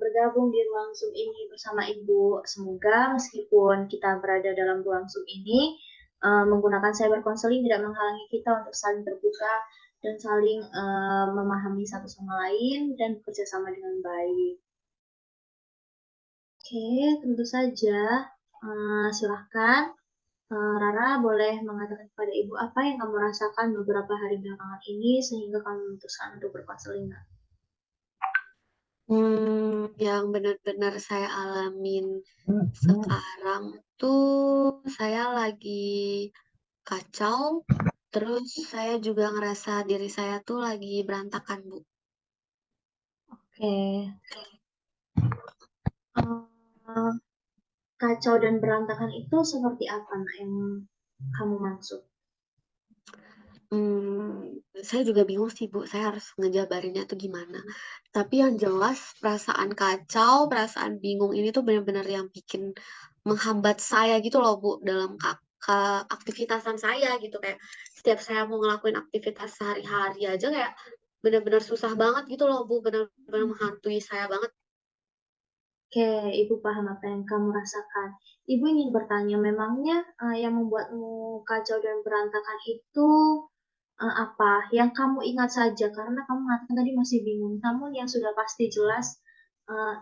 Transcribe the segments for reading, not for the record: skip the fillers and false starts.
bergabung di ruang Zoom ini bersama Ibu. Semoga meskipun kita berada dalam ruang Zoom ini, menggunakan cyber counseling tidak menghalangi kita untuk saling terbuka dan saling memahami satu sama lain dan bekerja sama dengan baik. Oke, tentu saja. Silahkan, Rara boleh mengatakan kepada Ibu apa yang kamu rasakan beberapa hari belakangan ini sehingga kamu memutuskan untuk berkonseling. Yang benar-benar saya alamin sekarang tuh saya lagi kacau, terus saya juga ngerasa diri saya tuh lagi berantakan, Bu. Oke, eh, kacau dan berantakan itu seperti apa Nak, yang kamu maksud? Saya juga bingung sih, Bu. Saya harus ngejabarinnya tuh gimana. Tapi yang jelas perasaan kacau, perasaan bingung ini tuh benar-benar yang bikin menghambat saya gitu loh, Bu, dalam aktivitasan saya gitu. Kayak setiap saya mau ngelakuin aktivitas sehari-hari aja kayak benar-benar susah banget gitu loh, Bu. Benar-benar menghantui saya banget. Oke, Ibu paham apa yang kamu rasakan. Ibu ingin bertanya, memangnya yang membuatmu kacau dan berantakan itu apa? Yang kamu ingat saja, karena kamu mengatakan tadi masih bingung. Namun yang sudah pasti jelas,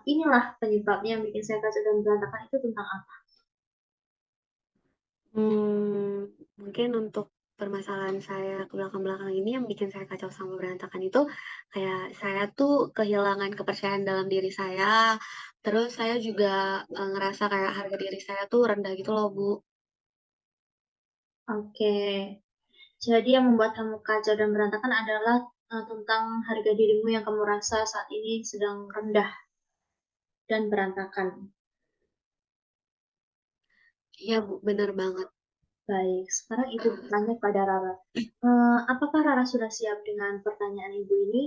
inilah penyebabnya yang bikin saya kacau dan berantakan itu tentang apa? Mungkin untuk permasalahan saya ke belakang-belakang ini yang bikin saya kacau sama berantakan itu kayak saya tuh kehilangan kepercayaan dalam diri saya. Terus saya juga ngerasa kayak harga diri saya tuh rendah gitu loh, Bu. Oke, jadi yang membuat kamu kacau dan berantakan adalah tentang harga dirimu yang kamu rasa saat ini sedang rendah dan berantakan. Iya, Bu, bener banget. Baik, sekarang Ibu bertanya pada Rara. Apakah Rara sudah siap dengan pertanyaan Ibu ini?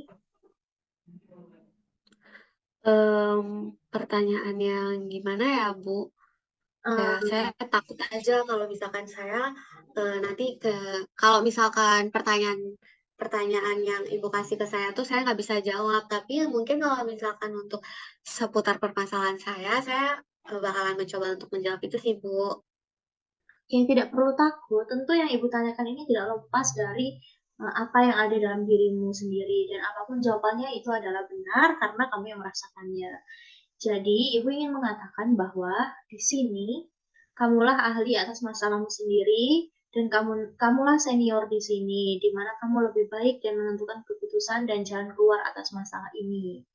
Em, Pertanyaan yang gimana ya, Bu? Kayak saya Eh, takut aja kalau misalkan saya nanti kalau misalkan pertanyaan yang ibu kasih ke saya tuh saya nggak bisa jawab. Tapi mungkin kalau misalkan untuk seputar permasalahan saya bakalan mencoba untuk menjawab itu sih, Bu. yang tidak perlu takut, tentu yang Ibu tanyakan ini tidak lepas dari apa yang ada dalam dirimu sendiri. Dan apapun jawabannya itu adalah benar karena kamu yang merasakannya. Jadi, Ibu ingin mengatakan bahwa di sini kamulah ahli atas masalahmu sendiri dan kamulah senior di sini, di mana kamu lebih baik dan menentukan keputusan dan jalan keluar atas masalah ini.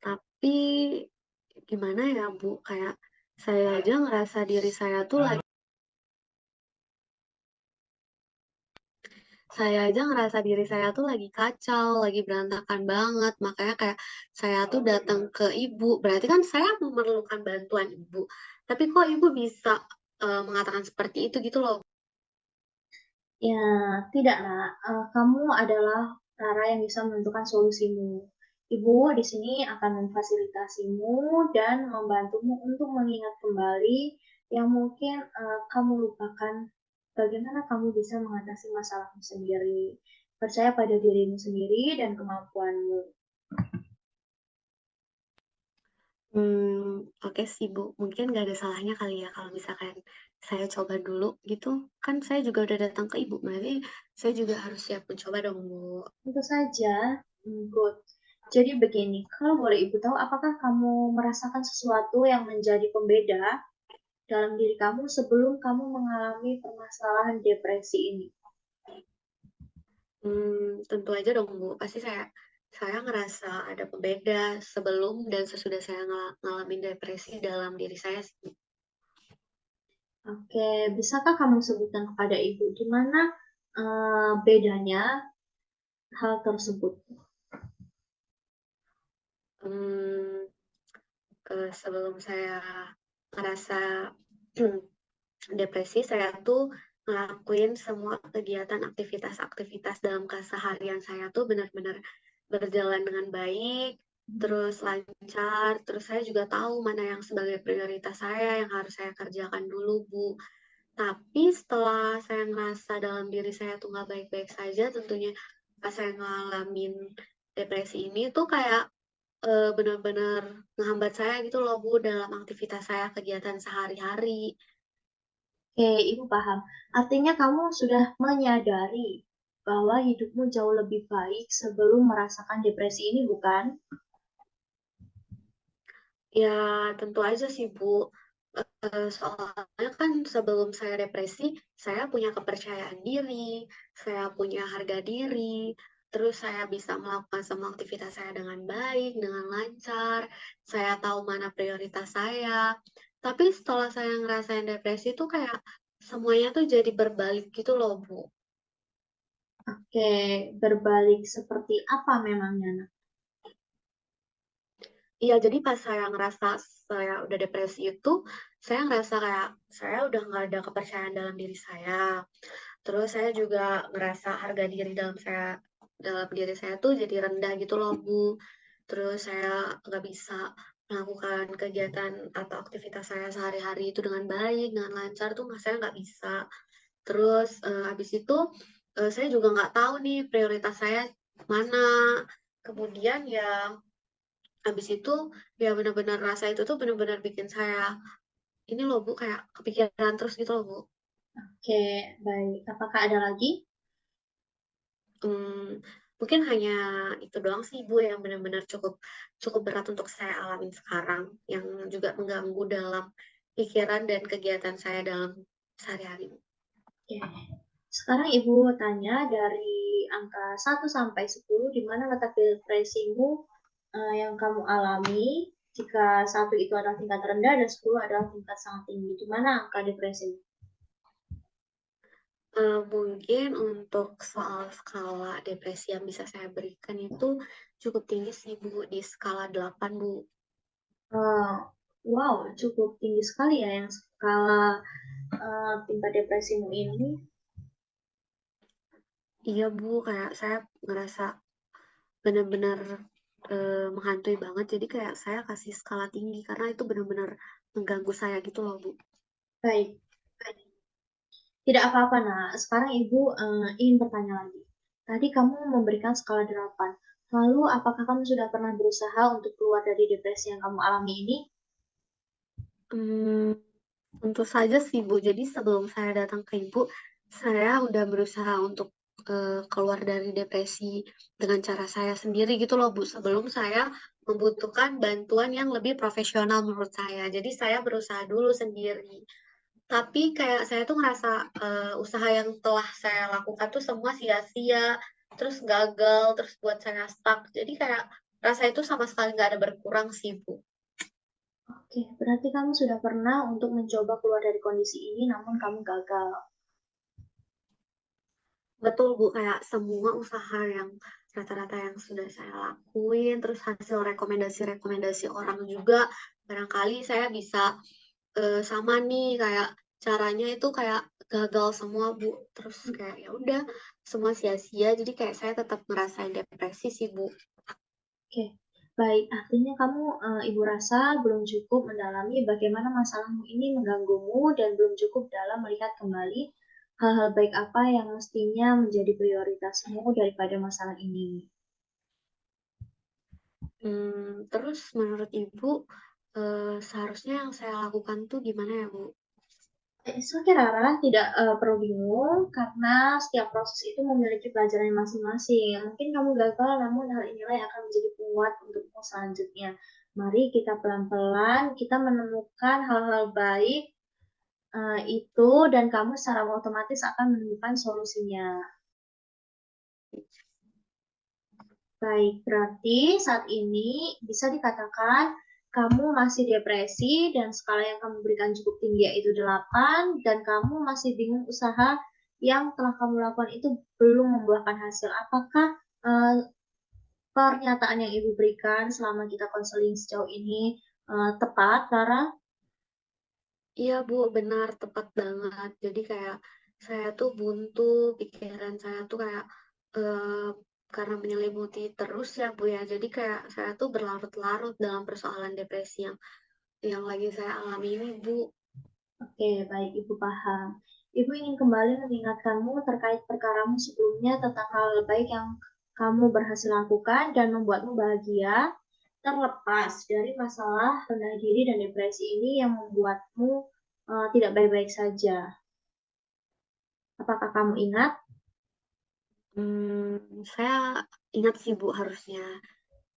Tapi gimana ya, Bu? Kayak saya aja ngerasa diri saya tuh lagi kacau, lagi berantakan banget. Makanya kayak saya tuh datang ke ibu. Berarti kan saya memerlukan bantuan ibu. Tapi kok ibu bisa mengatakan seperti itu gitu loh. Ya, tidaklah. Kamu adalah Rara yang bisa menentukan solusimu. Ibu di sini akan memfasilitasimu dan membantumu untuk mengingat kembali yang mungkin kamu lupakan bagaimana kamu bisa mengatasi masalahmu sendiri. Percaya pada dirimu sendiri dan kemampuanmu. Oke sih Bu. Mungkin gak ada salahnya kali ya kalau misalkan saya coba dulu gitu. Kan saya juga udah datang ke ibu. Berarti saya juga harus siap mencoba dong, Bu. Tentu saja, good. Jadi begini, kalau boleh Ibu tahu, apakah kamu merasakan sesuatu yang menjadi pembeda dalam diri kamu sebelum kamu mengalami permasalahan depresi ini? Tentu aja dong, Bu. Pasti saya ngerasa ada pembeda sebelum dan sesudah saya ngalamin depresi dalam diri saya sih. Oke, bisakah kamu sebutkan kepada Ibu di mana bedanya hal tersebut? Hmm, Sebelum saya ngerasa depresi, saya tuh ngelakuin semua kegiatan aktivitas-aktivitas dalam keseharian saya tuh benar-benar berjalan dengan baik, terus lancar, terus saya juga tahu mana yang sebagai prioritas saya yang harus saya kerjakan dulu, Bu. Tapi setelah saya ngerasa dalam diri saya tuh nggak baik-baik saja, tentunya pas saya ngalamin depresi ini tuh kayak benar-benar ngehambat saya gitu loh Bu dalam aktivitas saya kegiatan sehari-hari. Oke, Ibu paham. Artinya kamu sudah menyadari bahwa hidupmu jauh lebih baik sebelum merasakan depresi ini, bukan? Ya tentu aja sih Bu. Soalnya kan sebelum saya depresi, saya punya kepercayaan diri, saya punya harga diri, terus saya bisa melakukan semua aktivitas saya dengan baik, dengan lancar, saya tahu mana prioritas saya. Tapi setelah saya ngerasain depresi tuh kayak semuanya tuh jadi berbalik gitu loh, Bu. Oke, berbalik seperti apa memangnya, Nak? Iya, jadi pas saya ngerasa saya udah depresi itu, saya ngerasa kayak saya udah nggak ada kepercayaan dalam diri saya. Terus saya juga ngerasa harga diri dalam diri saya tuh jadi rendah gitu loh Bu. Terus saya nggak bisa melakukan kegiatan atau aktivitas saya sehari-hari itu dengan baik, dengan lancar tuh saya nggak bisa. Terus habis itu saya juga nggak tahu nih prioritas saya mana. Kemudian ya habis itu ya benar-benar rasa itu tuh benar-benar bikin saya ini loh Bu kayak kepikiran terus gitu loh Bu. Oke, baik. Apakah ada lagi? Hmm, mungkin hanya itu doang sih Bu yang benar-benar cukup cukup berat untuk saya alamin sekarang, yang juga mengganggu dalam pikiran dan kegiatan saya dalam sehari-hari. Oke. Sekarang Ibu tanya dari angka 1 sampai 10, di mana letak depresimu yang kamu alami. Jika 1 itu adalah tingkat rendah dan 10 adalah tingkat sangat tinggi. Di mana angka depresimu? Mungkin untuk soal skala depresi yang bisa saya berikan itu cukup tinggi sih Bu, di skala 8 Bu. Eh, wow, cukup tinggi sekali ya yang skala tingkat depresimu ini. Iya Bu, kayak saya ngerasa benar-benar menghantui banget. Jadi kayak saya kasih skala tinggi karena itu benar-benar mengganggu saya gitu loh, Bu. Baik, tidak apa-apa. Nah, sekarang Ibu ingin bertanya lagi. Tadi kamu memberikan skala 8. Lalu, apakah kamu sudah pernah berusaha untuk keluar dari depresi yang kamu alami ini? Hmm, tentu saja sih, Bu. Jadi sebelum saya datang ke Ibu, saya udah berusaha untuk keluar dari depresi dengan cara saya sendiri gitu loh, Bu. Sebelum saya membutuhkan bantuan yang lebih profesional menurut saya. Jadi saya berusaha dulu sendiri. Tapi kayak saya tuh ngerasa usaha yang telah saya lakukan tuh semua sia-sia, terus gagal, terus buat saya stuck. Jadi kayak rasa itu sama sekali nggak ada berkurang sih, Bu. Oke, berarti kamu sudah pernah untuk mencoba keluar dari kondisi ini, namun kamu gagal. Betul, Bu, kayak semua usaha yang rata-rata yang sudah saya lakuin, terus hasil rekomendasi-rekomendasi orang juga, barangkali saya bisa sama nih kayak caranya itu kayak gagal semua, Bu. Terus kayak ya udah semua sia-sia, jadi kayak saya tetap ngerasain depresi sih, Bu. Oke, baik. Artinya kamu, Ibu rasa belum cukup mendalami bagaimana masalahmu ini mengganggumu dan belum cukup dalam melihat kembali hal-hal baik apa yang mestinya menjadi prioritasmu daripada masalah ini. Terus menurut Ibu, seharusnya yang saya lakukan tuh gimana ya, Bu? It's okay, Rara, tidak perlu bingung karena setiap proses itu memiliki pelajaran masing-masing. Mungkin kamu gagal, namun hal inilah yang akan menjadi penguat untukmu selanjutnya. Mari kita pelan-pelan, kita menemukan hal-hal baik itu dan kamu secara otomatis akan menemukan solusinya. Baik, berarti saat ini bisa dikatakan kamu masih depresi dan skala yang kamu berikan cukup tinggi yaitu 8 dan kamu masih bingung usaha yang telah kamu lakukan itu belum membuahkan hasil. Apakah eh, pernyataan yang Ibu berikan selama kita konseling sejauh ini tepat, Clara? Iya Bu, benar, tepat banget. Jadi kayak saya tuh buntu, pikiran saya tuh kayak eh, karena menyelimuti terus ya Bu ya. Jadi kayak saya tuh berlarut-larut dalam persoalan depresi yang lagi saya alami ini Bu. Oke, baik, Ibu paham. Ibu ingin kembali mengingatkanmu terkait perkaramu sebelumnya tentang hal baik yang kamu berhasil lakukan dan membuatmu bahagia, terlepas dari masalah rendah diri dan depresi ini yang membuatmu tidak baik-baik saja. Apakah kamu ingat? Saya ingat sih Bu harusnya.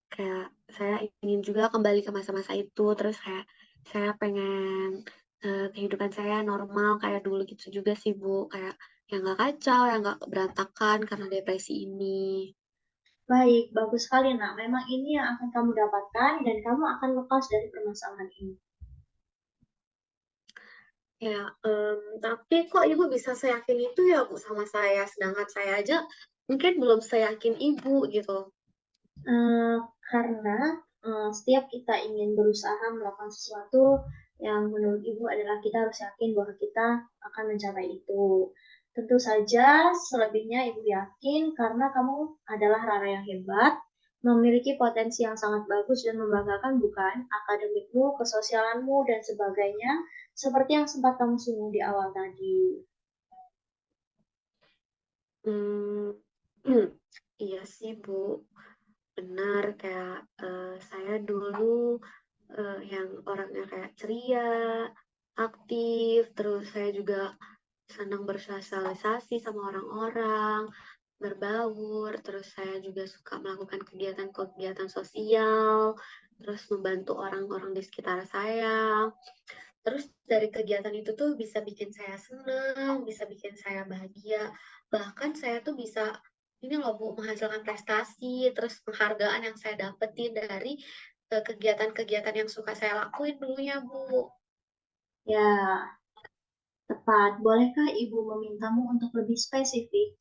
Kayak saya ingin juga kembali ke masa-masa itu, terus kayak saya pengen kehidupan saya normal kayak dulu gitu juga sih Bu, kayak yang nggak kacau, yang nggak berantakan karena depresi ini. Baik, bagus sekali, Nak. Memang ini yang akan kamu dapatkan dan kamu akan lepas dari permasalahan ini. Ya, tapi kok Ibu bisa seyakin itu ya Bu sama saya, sedangkan saya aja mungkin belum seyakin Ibu gitu. Eh, karena setiap kita ingin berusaha melakukan sesuatu yang menurut Ibu adalah kita harus yakin bahwa kita akan mencapai itu. Tentu saja selebihnya Ibu yakin karena kamu adalah Rara yang hebat, memiliki potensi yang sangat bagus dan membanggakan bukan? Akademikmu, kesosialanmu, dan sebagainya, seperti yang sempat kamu singgung di awal tadi. Hmm, iya sih Bu, benar kayak saya dulu yang orangnya kayak ceria, aktif, terus saya juga senang bersosialisasi sama orang-orang, berbaur, terus saya juga suka melakukan kegiatan-kegiatan sosial, terus membantu orang-orang di sekitar saya. Terus dari kegiatan itu tuh bisa bikin saya senang, bisa bikin saya bahagia. Bahkan saya tuh bisa ini loh Bu, menghasilkan prestasi, terus penghargaan yang saya dapetin dari kegiatan-kegiatan yang suka saya lakuin dulunya Bu. Ya, tepat. Bolehkah Ibu memintamu untuk lebih spesifik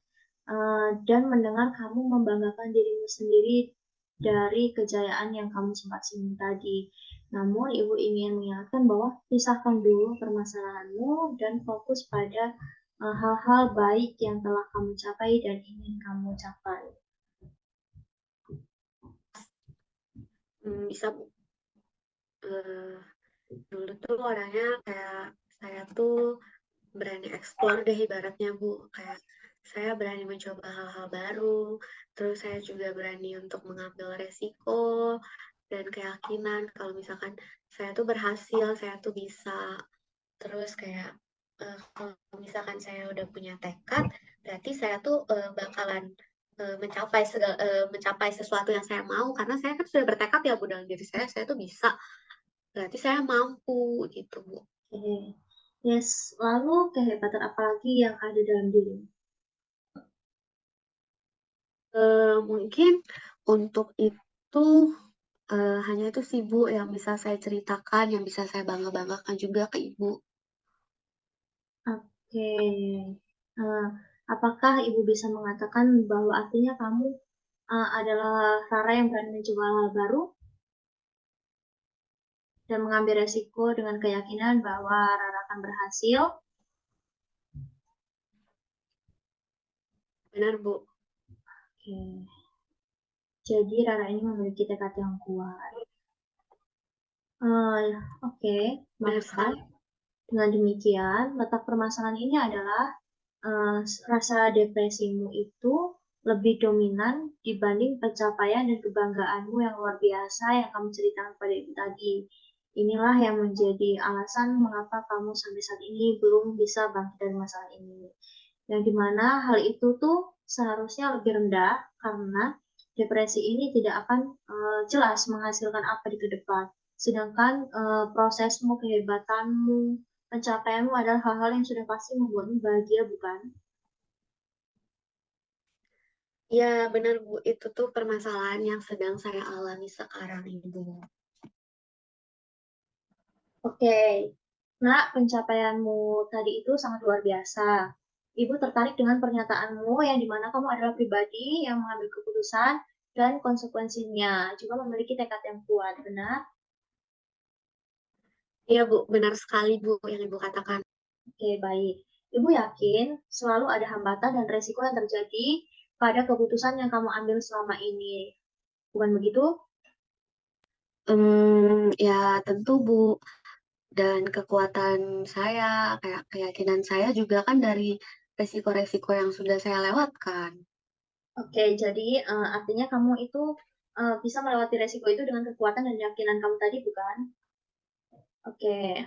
dan mendengar kamu membanggakan dirimu sendiri dari kejayaan yang kamu sempat singgung tadi. Namun, Ibu ingin mengingatkan bahwa pisahkan dulu permasalahanmu dan fokus pada hal-hal baik yang telah kamu capai dan ingin kamu capai. Bisa Bu. Eh, Dulu tuh orangnya kayak saya tuh berani eksplor deh ibaratnya Bu. Kayak saya berani mencoba hal-hal baru, terus saya juga berani untuk mengambil resiko dan keyakinan kalau misalkan saya tuh berhasil, saya tuh bisa. Terus kayak kalau misalkan saya udah punya tekad, berarti saya tuh bakalan mencapai sesuatu yang saya mau karena saya kan sudah bertekad ya Bu dalam diri saya tuh bisa. Berarti saya mampu gitu Bu. Oke. Yes, lalu kehebatan apa lagi yang ada dalam dirimu? Mungkin untuk itu hanya itu sih Bu yang bisa saya ceritakan, yang bisa saya bangga-banggakan juga ke Ibu. Oke. Eh, apakah Ibu bisa mengatakan bahwa artinya kamu adalah Rara yang berani mencoba hal baru dan mengambil resiko dengan keyakinan bahwa Rara akan berhasil? Benar Bu. Oke. Jadi Rara ini memiliki tekad yang kuat. Oke, Benar maka sekali. dengan demikian letak permasalahan ini adalah eh, rasa depresimu itu lebih dominan dibanding pencapaian dan kebanggaanmu yang luar biasa yang kamu ceritakan pada ibu tadi. Inilah yang menjadi alasan mengapa kamu sampai saat ini belum bisa bangkit dari masalah ini. Yang dimana hal itu tuh seharusnya lebih rendah karena depresi ini tidak akan jelas menghasilkan apa di ke depan. Sedangkan prosesmu, kehebatanmu, pencapaianmu adalah hal-hal yang sudah pasti membuatmu bahagia, bukan? Ya, benar Bu. Itu tuh permasalahan yang sedang saya alami sekarang ini Bu. Oke, nah pencapaianmu tadi itu sangat luar biasa. Ibu tertarik dengan pernyataanmu yang dimana kamu adalah pribadi yang mengambil keputusan dan konsekuensinya, juga memiliki tekad yang kuat, benar? Iya Bu, benar sekali Bu yang Ibu katakan. Oke, baik. Ibu yakin selalu ada hambatan dan resiko yang terjadi pada keputusan yang kamu ambil selama ini. Bukan begitu? Ya tentu Bu. Dan kekuatan saya, kayak keyakinan saya juga kan dari resiko-resiko yang sudah saya lewatkan. Oke, jadi artinya kamu itu bisa melewati resiko itu dengan kekuatan dan keyakinan kamu tadi, bukan? Oke,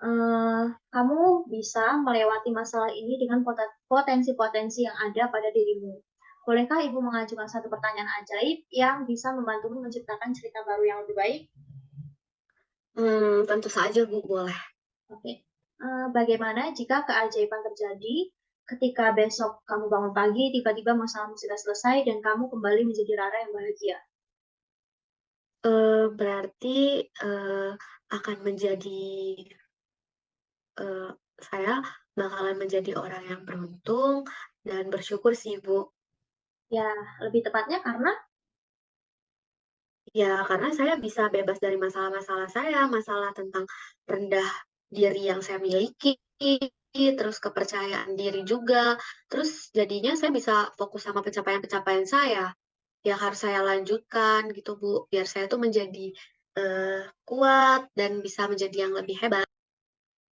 eh, kamu bisa melewati masalah ini dengan potensi-potensi yang ada pada dirimu. Bolehkah Ibu mengajukan satu pertanyaan ajaib yang bisa membantumu menciptakan cerita baru yang lebih baik? Tentu saja Bu, boleh. Oke. Bagaimana jika keajaiban terjadi ketika besok kamu bangun pagi, tiba-tiba masalahmu sudah selesai dan kamu kembali menjadi Rara yang bahagia? Berarti eh, akan menjadi eh, saya bakalan menjadi orang yang beruntung dan bersyukur sih Bu. Ya, lebih tepatnya karena Ya, karena saya bisa bebas dari masalah-masalah saya, masalah tentang rendah diri yang saya miliki, terus kepercayaan diri juga. Terus jadinya saya bisa fokus sama pencapaian-pencapaian saya yang harus saya lanjutkan gitu, Bu. Biar saya tuh menjadi eh, kuat dan bisa menjadi yang lebih hebat.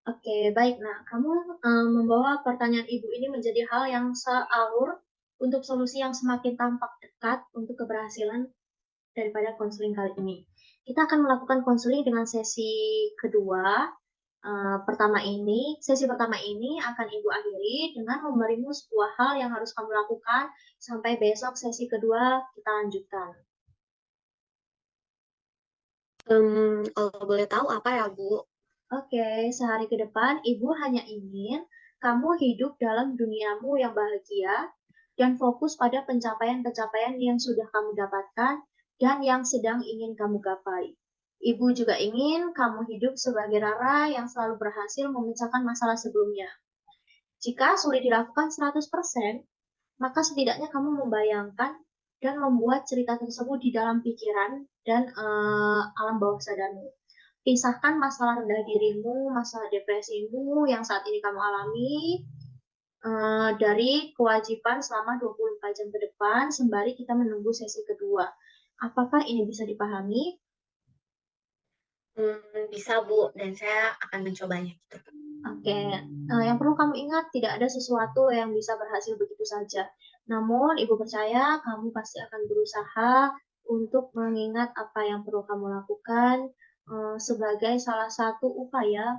oke, baik. Nah, kamu membawa pertanyaan Ibu ini menjadi hal yang sealur untuk solusi yang semakin tampak dekat untuk keberhasilan daripada konseling kali ini. Kita akan melakukan konseling dengan sesi kedua. Sesi pertama ini akan Ibu akhiri dengan memberimu sebuah hal yang harus kamu lakukan sampai besok sesi kedua kita lanjutkan. Kalau boleh tahu apa ya, Bu? Oke, sehari ke depan Ibu hanya ingin kamu hidup dalam duniamu yang bahagia dan fokus pada pencapaian-pencapaian yang sudah kamu dapatkan dan yang sedang ingin kamu gapai. Ibu juga ingin kamu hidup sebagai Rara yang selalu berhasil memecahkan masalah sebelumnya. Jika sulit dilakukan 100%, maka setidaknya kamu membayangkan dan membuat cerita tersebut di dalam pikiran dan alam bawah sadarmu. Pisahkan masalah rendah dirimu, masalah depresimu yang saat ini kamu alami dari kewajiban selama 24 jam ke depan sembari kita menunggu sesi kedua. Apakah ini bisa dipahami? Bisa, Bu, dan saya akan mencobanya gitu. Oke, yang perlu kamu ingat, tidak ada sesuatu yang bisa berhasil begitu saja. Namun, Ibu percaya kamu pasti akan berusaha untuk mengingat apa yang perlu kamu lakukan sebagai salah satu upaya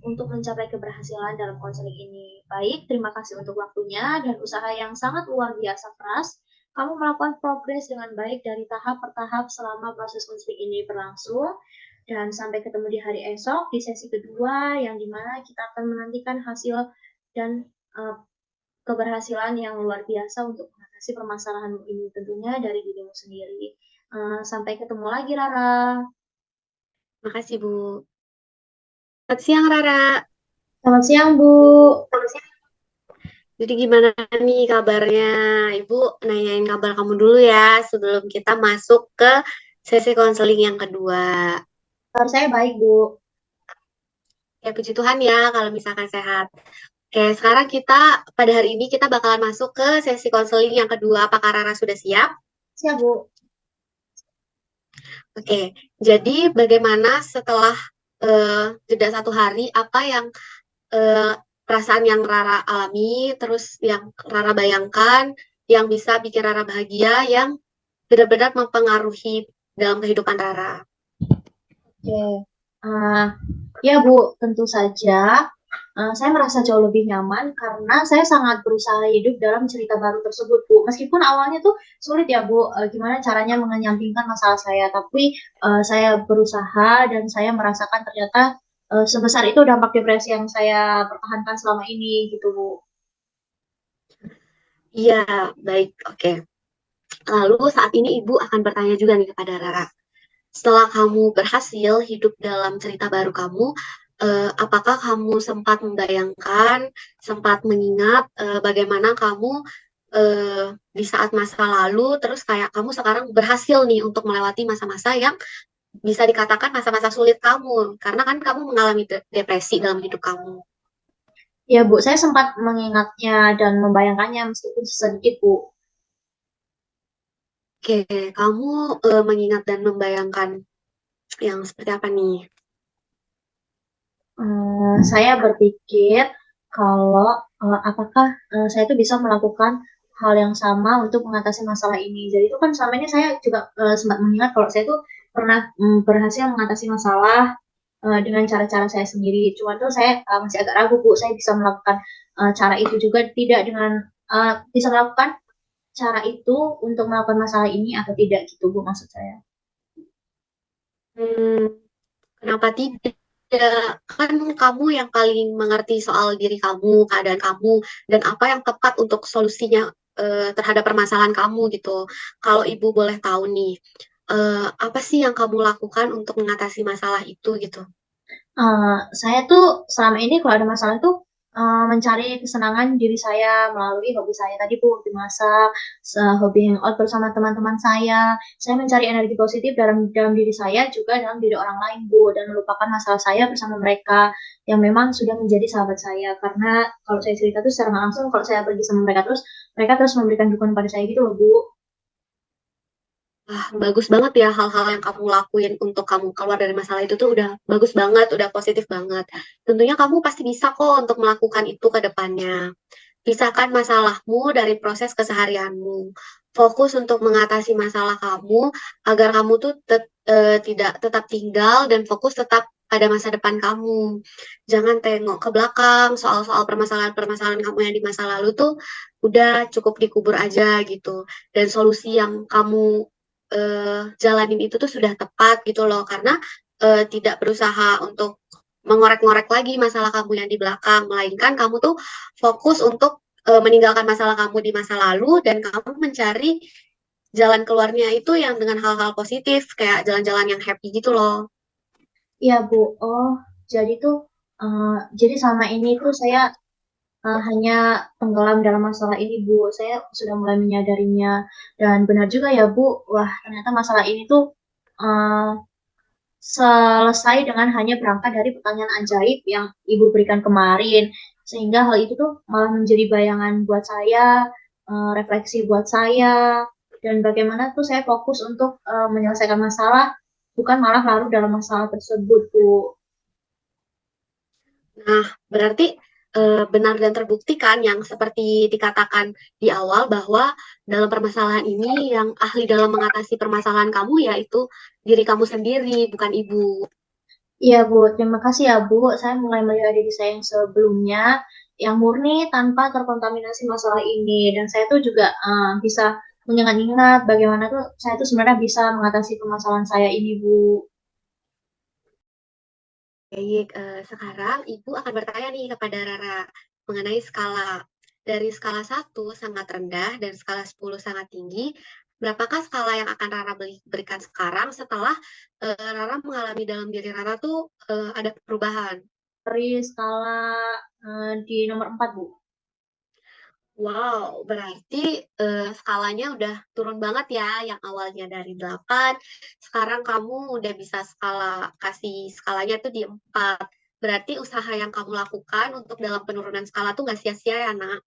untuk mencapai keberhasilan dalam konseling ini. Baik, terima kasih untuk waktunya dan usaha yang sangat luar biasa keras. Kamu melakukan progres dengan baik dari tahap per tahap selama proses konseling ini berlangsung. Dan sampai ketemu di hari esok di sesi kedua yang dimana kita akan menantikan hasil dan uh, keberhasilan yang luar biasa untuk mengatasi permasalahan ini tentunya dari dirimu sendiri. Sampai ketemu lagi Rara. Makasih, Bu. Selamat siang, Rara. Selamat siang Bu. Jadi gimana nih kabarnya? Ibu nanyain kabar kamu dulu ya sebelum kita masuk ke sesi konseling yang kedua. Kabar saya baik Bu. Ya puji Tuhan ya kalau misalkan sehat. Oke, sekarang kita pada hari ini kita bakalan masuk ke sesi konseling yang kedua. Apakah Rara sudah siap? Siap Bu. Oke, jadi bagaimana setelah jeda satu hari, apa yang eh, perasaan yang Rara alami, terus yang Rara bayangkan, yang bisa bikin Rara bahagia, yang benar-benar mempengaruhi dalam kehidupan Rara. Oke. Uh, ya Bu, tentu saja saya merasa jauh lebih nyaman karena saya sangat berusaha hidup dalam cerita baru tersebut, Bu. Meskipun awalnya tuh sulit ya, Bu, gimana caranya menyampingkan masalah saya, tapi saya berusaha dan saya merasakan ternyata sebesar itu dampak depresi yang saya pertahankan selama ini, gitu, Bu. Iya, baik, oke. Lalu saat ini Ibu akan bertanya juga nih kepada Rara. Setelah kamu berhasil hidup dalam cerita baru kamu, apakah kamu sempat membayangkan, sempat mengingat bagaimana kamu di saat masa lalu, terus kayak kamu sekarang berhasil nih untuk melewati masa-masa yang bisa dikatakan masa-masa sulit kamu, karena kan kamu mengalami depresi dalam hidup kamu. Ya, Bu, saya sempat mengingatnya dan membayangkannya meskipun sedikit, Bu. Oke, kamu mengingat dan membayangkan yang seperti apa nih? Saya berpikir kalau apakah saya itu bisa melakukan hal yang sama untuk mengatasi masalah ini. Jadi itu kan selama ini saya juga sempat mengingat kalau saya tuh pernah berhasil mengatasi masalah dengan cara-cara saya sendiri. Cuman tuh saya masih agak ragu Bu, saya bisa melakukan cara itu juga tidak dengan bisa melakukan cara itu untuk melakukan masalah ini atau tidak gitu Bu maksud saya. Hmm, kenapa tidak? Kan kamu yang paling mengerti soal diri kamu, keadaan kamu, dan apa yang tepat untuk solusinya terhadap permasalahan kamu gitu. Kalau ibu boleh tahu nih, apa sih yang kamu lakukan untuk mengatasi masalah itu gitu? Saya tuh selama ini kalau ada masalah tuh mencari kesenangan diri saya melalui hobi saya tadi Bu, hobi masak, hobi hangout bersama teman-teman saya. Saya mencari energi positif dalam dalam diri saya juga dalam diri orang lain Bu, dan melupakan masalah saya bersama mereka yang memang sudah menjadi sahabat saya. Karena kalau saya cerita tuh secara nggak langsung kalau saya pergi sama mereka terus mereka terus memberikan dukungan pada saya gitu loh Bu. Wah, bagus banget ya hal-hal yang kamu lakuin untuk kamu keluar dari masalah itu tuh udah bagus banget, udah positif banget. Tentunya kamu pasti bisa kok untuk melakukan itu ke depannya. Pisahkan masalahmu dari proses keseharianmu. Fokus untuk mengatasi masalah kamu agar kamu tuh tidak tetap tinggal dan fokus tetap pada masa depan kamu. Jangan tengok ke belakang soal-soal permasalahan-permasalahan kamu yang di masa lalu tuh udah cukup dikubur aja gitu. Dan solusi yang kamu jalanin itu tuh sudah tepat gitu loh karena tidak berusaha untuk mengorek-ngorek lagi masalah kamu yang di belakang, melainkan kamu tuh fokus untuk meninggalkan masalah kamu di masa lalu dan kamu mencari jalan keluarnya itu yang dengan hal-hal positif kayak jalan-jalan yang happy gitu loh. Iya Bu, oh jadi tuh jadi selama ini tuh saya hanya tenggelam dalam masalah ini, Bu. Saya sudah mulai menyadarinya. Dan benar juga ya, Bu. Wah, ternyata masalah ini tuh uh, selesai dengan hanya berangkat dari pertanyaan ajaib yang Ibu berikan kemarin. Sehingga hal itu tuh malah menjadi bayangan buat saya, refleksi buat saya, dan bagaimana tuh saya fokus untuk menyelesaikan masalah, bukan malah larut dalam masalah tersebut, Bu. Nah, berarti benar dan terbukti kan yang seperti dikatakan di awal bahwa dalam permasalahan ini yang ahli dalam mengatasi permasalahan kamu yaitu diri kamu sendiri, bukan ibu. Iya, Bu. Terima kasih ya, Bu. Saya mulai melihat diri saya yang sebelumnya, yang murni tanpa terkontaminasi masalah ini. Dan saya tuh juga bisa mengingat-ingat bagaimana tuh saya tuh sebenarnya bisa mengatasi permasalahan saya ini, Bu. Baik, sekarang Ibu akan bertanya nih kepada Rara mengenai skala. Dari skala 1 sangat rendah dan skala 10 sangat tinggi, berapakah skala yang akan Rara berikan sekarang setelah Rara mengalami dalam diri Rara tuh ada perubahan? Dari skala di nomor 4, Bu. Wow, berarti skalanya udah turun banget ya, yang awalnya dari 8, sekarang kamu udah bisa kasih skalanya tuh di 4. Berarti usaha yang kamu lakukan untuk dalam penurunan skala tuh nggak sia-sia ya, Nak.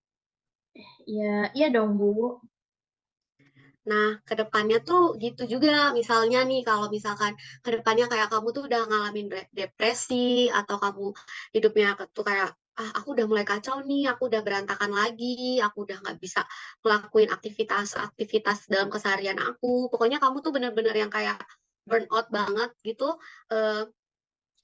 Iya, iya dong, Bu. Nah, ke depannya tuh gitu juga. Misalnya nih, kalau misalkan ke depannya kayak kamu tuh udah ngalamin depresi, atau kamu hidupnya tuh kayak, ah aku udah mulai kacau nih, aku udah berantakan lagi, aku udah nggak bisa ngelakuin aktivitas-aktivitas dalam keseharian aku. Pokoknya kamu tuh bener-bener yang kayak burn out banget gitu. eh,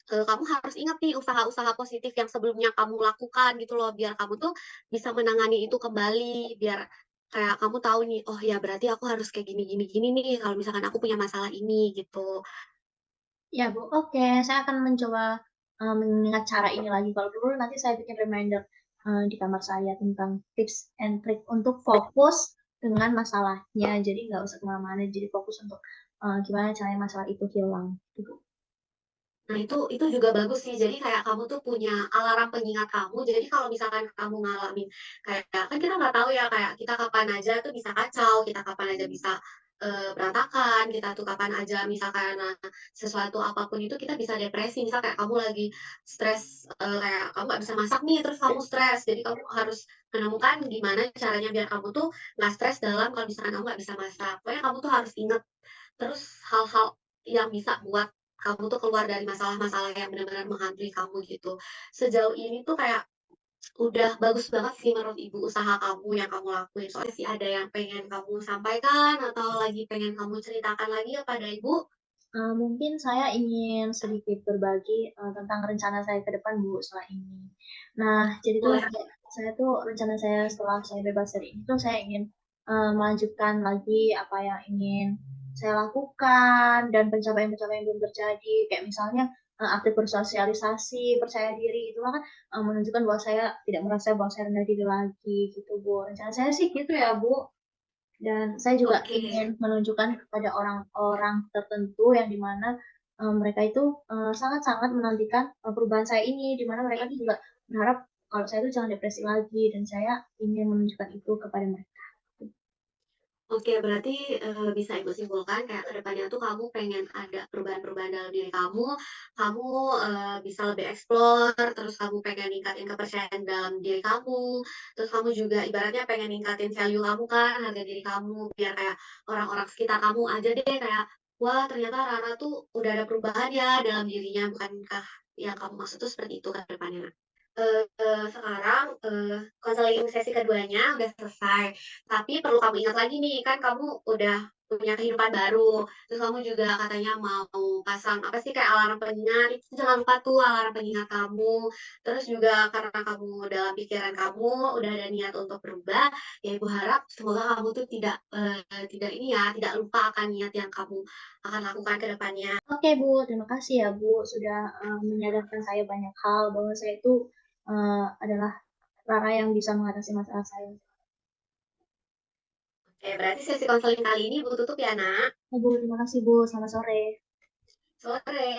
Kamu harus ingat nih usaha-usaha positif yang sebelumnya kamu lakukan gitu loh, biar kamu tuh bisa menangani itu kembali, biar kayak kamu tahu nih, oh ya berarti aku harus kayak gini gini gini nih kalau misalkan aku punya masalah ini gitu. Ya, Bu. Oke, saya akan mencoba mengingat cara ini lagi. Kalau dulu nanti saya bikin reminder di kamar saya tentang tips and trick untuk fokus dengan masalahnya. Jadi nggak usah kemana-mana. Jadi fokus untuk gimana caranya masalah itu hilang. Gitu. Nah, itu juga bagus sih. Jadi kayak kamu tuh punya alarm pengingat kamu. Jadi kalau misalkan kamu ngalamin kayak kan kita nggak tahu ya kayak kita kapan aja tuh bisa kacau, kita kapan aja bisa berantakan, kita tuh kapan aja misalkan sesuatu apapun itu kita bisa depresi. Misal kayak kamu lagi stres kayak kamu nggak bisa masak nih terus kamu stres. Jadi kamu harus menemukan gimana caranya biar kamu tuh nggak stres dalam kalau misalkan kamu nggak bisa masak. Pokoknya kamu tuh harus ingat terus hal-hal yang bisa buat kamu tuh keluar dari masalah-masalah yang benar-benar menghantui kamu gitu. Sejauh ini tuh kayak Udah bagus banget sih menurut Ibu usaha kamu yang kamu lakuin. Soalnya sih ada yang pengen kamu sampaikan atau lagi pengen kamu ceritakan lagi kepada Ibu? Mungkin saya ingin sedikit berbagi tentang rencana saya ke depan, Bu, setelah ini. Nah, jadi tuh Boleh. saya tuh rencana saya setelah saya bebas dari ini tuh saya ingin melanjutkan lagi apa yang ingin saya lakukan dan pencapaian-pencapaian yang belum terjadi. Kayak misalnya aktif bersosialisasi, percaya diri itu kan menunjukkan bahwa saya tidak merasa bahwa saya rendah diri lagi gitu, Bu. Rencana saya sih gitu ya, Bu. Dan saya juga Oke. ingin menunjukkan kepada orang-orang tertentu yang dimana mereka itu sangat-sangat menantikan perubahan saya ini, dimana mereka itu juga berharap kalau saya itu jangan depresi lagi, dan saya ingin menunjukkan itu kepada mereka. Oke, berarti, bisa Ibu simpulkan kayak ke depannya tuh kamu pengen ada perubahan-perubahan dalam diri kamu, kamu, bisa lebih explore, terus kamu pengen ningkatin kepercayaan dalam diri kamu, terus kamu juga ibaratnya pengen ningkatin value kamu kan, harga diri kamu, biar kayak orang-orang sekitar kamu aja deh kayak, "Wah, ternyata Rara tuh udah ada perubahan ya dalam dirinya." Bukankah yang kamu maksud tuh seperti itu ke depannya? Sekarang, konseling sesi keduanya udah selesai. Tapi perlu kamu ingat lagi nih, kan kamu udah punya kehidupan baru, terus kamu juga katanya mau pasang, apa sih, kayak alarm pengingat, itu jangan lupa tuh alarm pengingat kamu. Terus juga karena kamu dalam pikiran kamu udah ada niat untuk berubah, ya Ibu harap semoga kamu tuh tidak ini ya, tidak lupa akan niat yang kamu akan lakukan ke depannya. Oke Bu, terima kasih ya Bu sudah menyadarkan saya banyak hal bahwa saya itu adalah Rara yang bisa mengatasi masalah saya. Oke, berarti sesi konseling kali ini Ibu tutup ya, Nak. Oh, Bu, terima kasih Bu, selamat sore. Sore.